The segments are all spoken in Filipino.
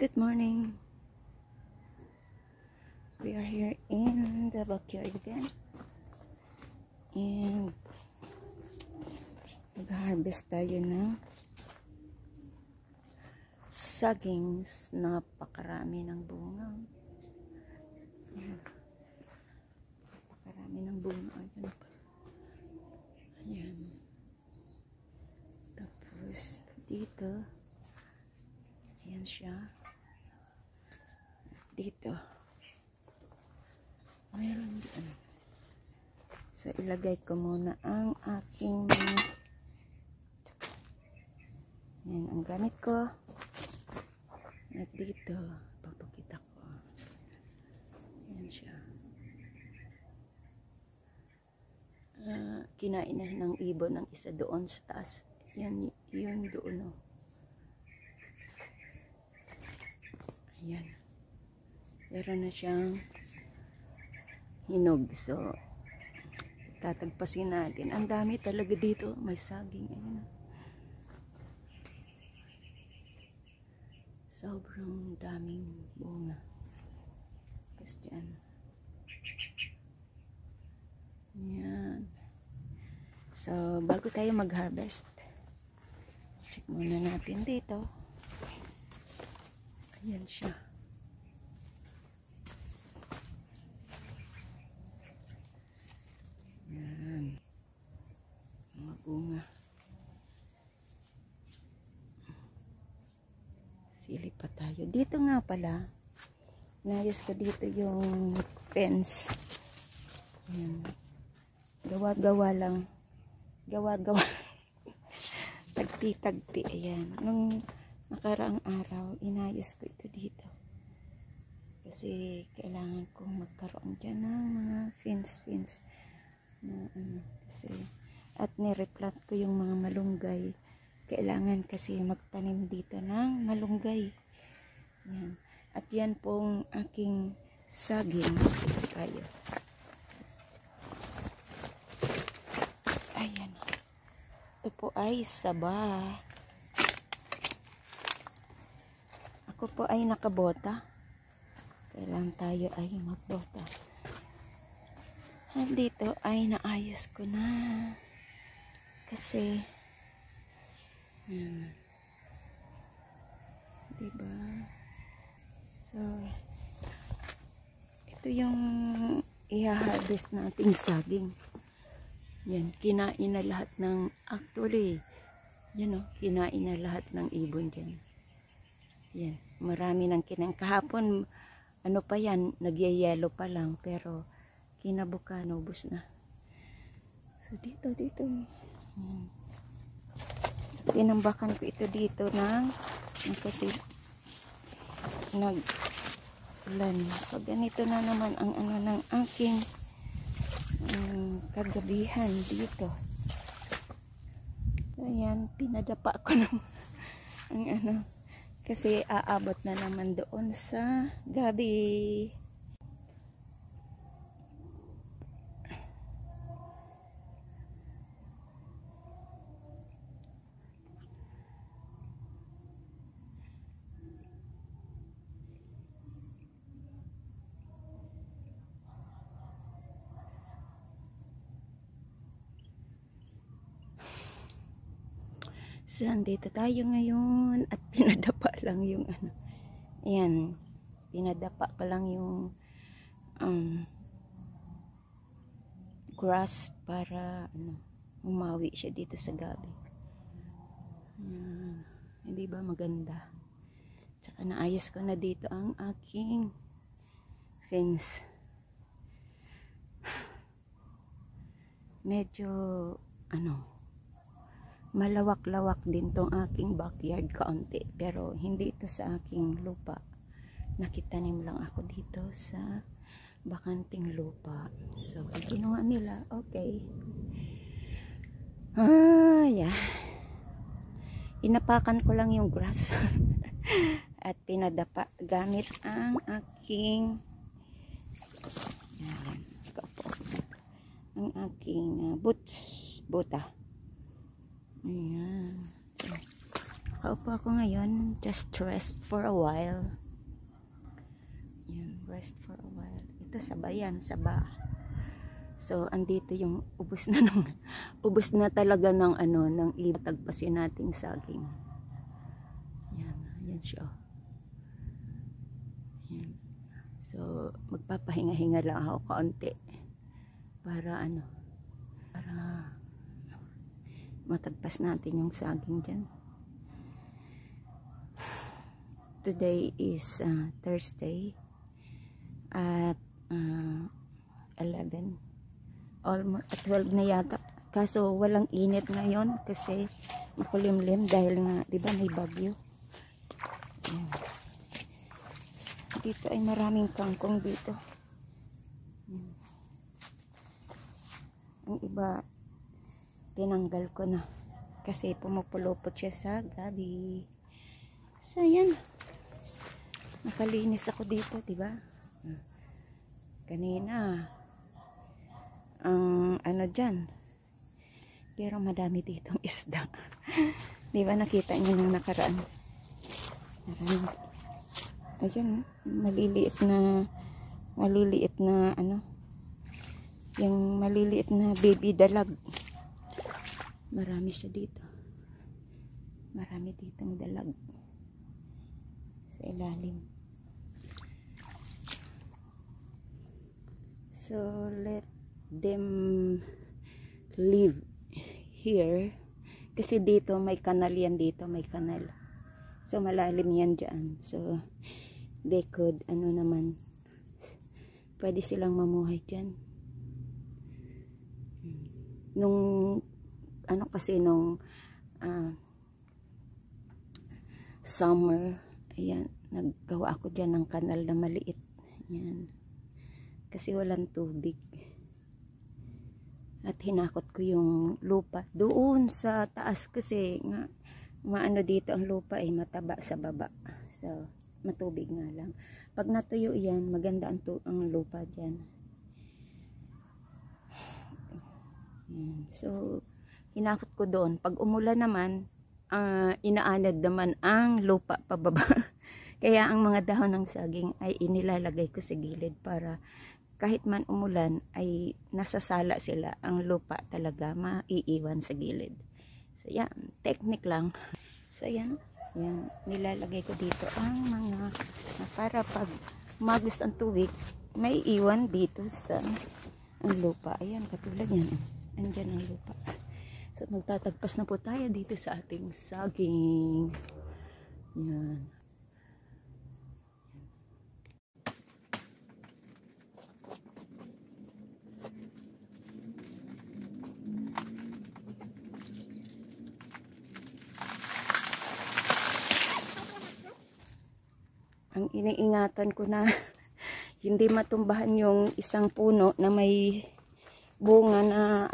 Good morning. We are here in the backyard again. And mag-harvest tayo ng sagings. Napakarami ng bunga. Napakarami ng bunga. Ayan. Tapos dito. Ayan siya. Dito. Mayroon dyan. So, ilagay ko muna ang aking yan, ang gamit ko. At dito, papakita ko. Yan siya. Kinain na ng ibon ng isa doon sa taas. Yan, yun doon. Ayan. Meron na siyang hinog. So, tatagpasin natin. Ang dami talaga dito. May saging. Ayan. Sobrang daming bunga. Tapos dyan. Ayan. So, bago tayo mag-harvest, check muna natin dito. Ayan siya. Ayan. Mga bunga. Silip pa tayo. Dito nga pala, inayos ko dito yung fence. Ayan. Gawa-gawa lang. Gawa-gawa. Tagpi-tagpi. Ayan. Nung nakaraang araw, inayos ko ito dito. Kasi kailangan kong magkaroon dyan ng mga fence. Kasi, at nireplant ko yung mga malunggay. Kailangan kasi magtanim dito ng malunggay. Yan. At yan pong aking saging. Tayo. Ayan. Ito po ay saba. Ako po ay nakabota. Kailangan tayo ay magbota. At dito ay naayos ko na. Kasi diba? So, ito yung i-harvest nating saging. Yan, kinain na lahat ng, actually, yan o, kinain na lahat ng ibon dyan. Yan, marami nang kinain. Kahapon, ano pa yan, nagyayelo pa lang, pero kinabukan, ubos na. So, dito. So, tinambakan ko ito dito kasi nag-ulan. So, ganito na naman ang ano ng aking kagabihan dito. So, ayan, pinadapa ko ng ang ano, kasi aabot na naman doon sa gabi. So, andito tayo ngayon at pinadapa lang yung ano. Ayan, pinadapa ko lang yung grass para ano, umawi siya dito sa gabi. Hindi ba maganda? Tsaka naayos ko na dito ang aking fence. Medyo ano, malawak-lawak din tong aking backyard kaunti, pero hindi ito sa aking lupa. Nakitanim lang ako dito sa bakanting lupa. So, ginawa nila, okay. Yeah. Inapakan ko lang yung grass at pinadapa gamit ang aking ang aking buta. Ayan. So, kaupo ako ngayon, just rest for a while. Ayan, rest for a while. Ito sabayan, saba. So, andito yung ubos na talaga ng ng itagpasin nating saging. Ayan, ayan siya. Ayan. So, magpapahinga-hinga lang ako kaunti para para matagpas natin yung saging dyan. Today is Thursday at 11, almost 12 na yata, kaso walang init ngayon kasi makulimlim dahil nga 'di ba may bagyo. Ayan. Dito ay maraming kangkong dito. Ayan. Ang iba tinanggal ko na kasi pumupulupot siya sa gabi. So ayan, nakalinis ako dito, 'di ba? Kanina ang dyan, pero madami ditong isda. 'Di ba nakita niyo nung nakaraan? Ayan, maliliit na yung maliliit na baby dalag. Marami siya dito. Marami ditong dalag sa ilalim. So let them live here kasi dito may kanal yan, dito may kanal. So malalim yan dyan. So they could naman, pwede silang mamuhay dyan. Nung kasi nung summer, ayan, naggawa ako dyan ng kanal na maliit. Ayan. Kasi walang tubig. At hinakot ko yung lupa doon sa taas kasi nga dito ang lupa ay mataba sa baba. So matubig nga lang. Pag natuyo yan, maganda ang lupa dyan. So hinakot ko doon. Pag umulan naman, inaanad naman ang lupa pababa. Kaya ang mga dahon ng saging ay inilalagay ko sa gilid para kahit man umulan ay nasasala sila. Ang lupa talaga maiiwan sa gilid. So yan, technique lang. So yan, nilalagay ko dito ang mga para pag magos ang tubig, may iwan dito sa ang lupa. Ayan, katulad yan. Andyan ang lupa. So magtatagpas na po tayo dito sa ating saging. Yan. Ang iniingatan ko na hindi matumbahan yung isang puno na may bunga na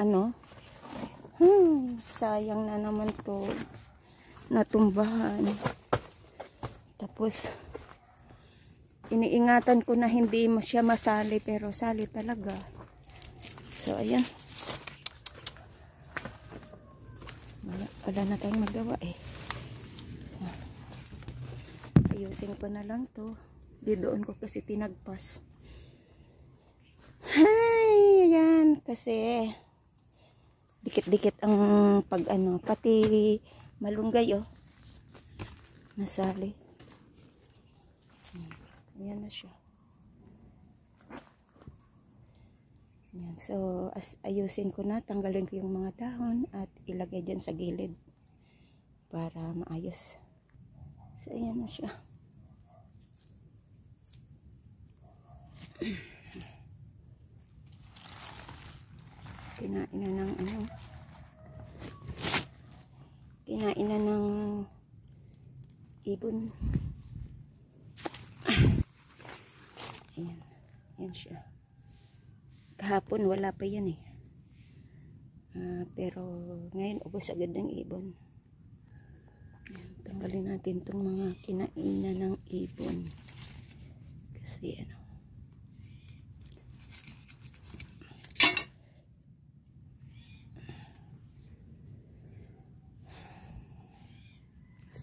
sayang na naman to, natumbahan. Tapos iniingatan ko na hindi siya masali, pero sali talaga. So ayan, wala na tayong magawa eh. So, ayusin ko na lang to. Di doon ko kasi tinagpas. Hay, ayan, kasi dikit-dikit ang pati malunggay nasali. Ayan na siya. Ayan. So ayusin ko na, tanggalin ko yung mga dahon at ilagay dyan sa gilid para maayos. So ayan na siya. Kinain na ng ibon. Ayan. Ayan siya. Kahapon wala pa yan eh. Pero ngayon ubos agad ng ibon. Ayan. Tanggalin natin itong mga kinainan ng ibon. Kasi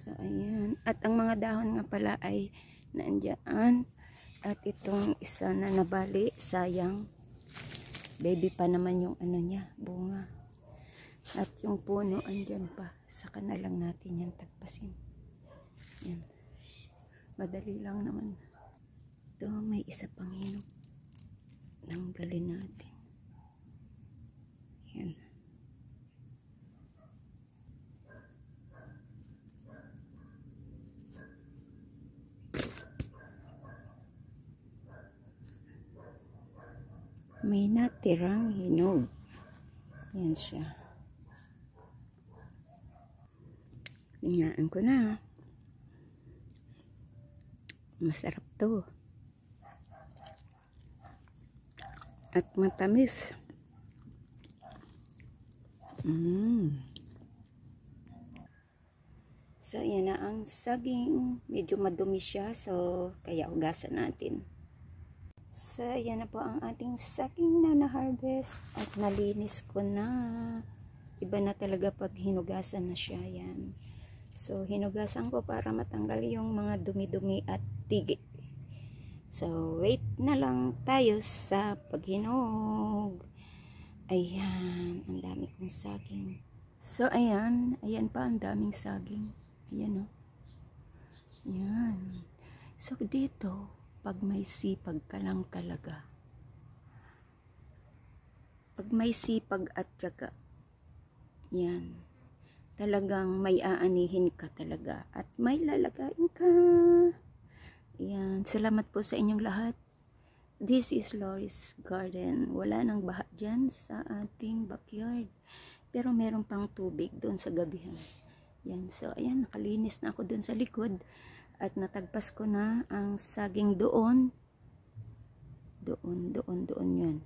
So, ayan. At ang mga dahon nga pala ay naandyan. At itong isa na nabali, sayang. Baby pa naman yung ano niya, bunga. At yung puno andyan pa. Saka na lang natin yan tagpasin. Yan. Madali lang naman. Ito, may isa pang hinog. Nanggalin natin. Yan. May natirang hinog. Yan siya. Tingnan ko na. Masarap to. At matamis. So, yan na ang saging. Medyo madumi siya. So, kaya hugasan natin. So, yan na po ang ating saging na na-harvest. At nalinis ko na. Iba na talaga pag hinugasan na siya. Yan. So, hinugasan ko para matanggal yung mga dumi-dumi at tigi. So, wait na lang tayo sa paghinog. Ayan. Ang dami kong saging. So, ayan. Ayan pa, ang daming saging. Ayan, o. Ayan. So, dito, pag may sipag ka lang talaga. Pag may sipag at tiyaga, yan. Talagang may aanihin ka talaga. At may lalagain ka. Ayan. Salamat po sa inyong lahat. This is Lori's Garden. Wala nang baha dyan sa ating backyard. Pero meron pang tubig doon sa gabihan. Yan. So, ayan. Nakalinis na ako doon sa likod. At natagpas ko na ang saging doon. Doon yun.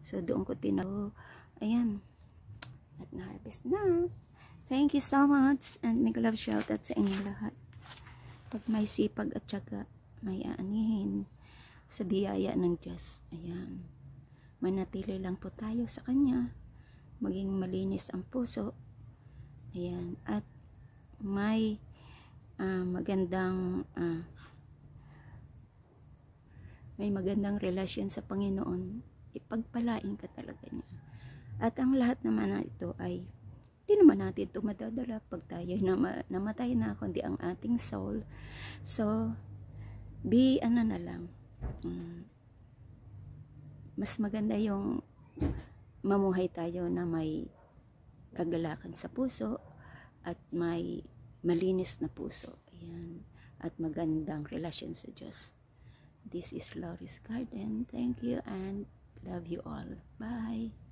So, doon ko tinaw. Ayan. At na-harvest na. Thank you so much. And make love shoutout sa inyo lahat. Pag may sipag at syaga, may aanihin sa biyaya ng Diyos. Ayan. Manatili lang po tayo sa Kanya. Maging malinis ang puso. Ayan. At may magandang relasyon sa Panginoon. Ipagpalain ka talaga niya. At ang lahat naman na ito ay hindi naman natin ito madadala pag tayo namatay na, kundi ang ating soul. So, ano na lang, mas maganda yung mamuhay tayo na may kagalakan sa puso at may malinis na puso. Ayan. At magandang relasyon sa Diyos. This is Lori's Garden. Thank you and love you all. Bye!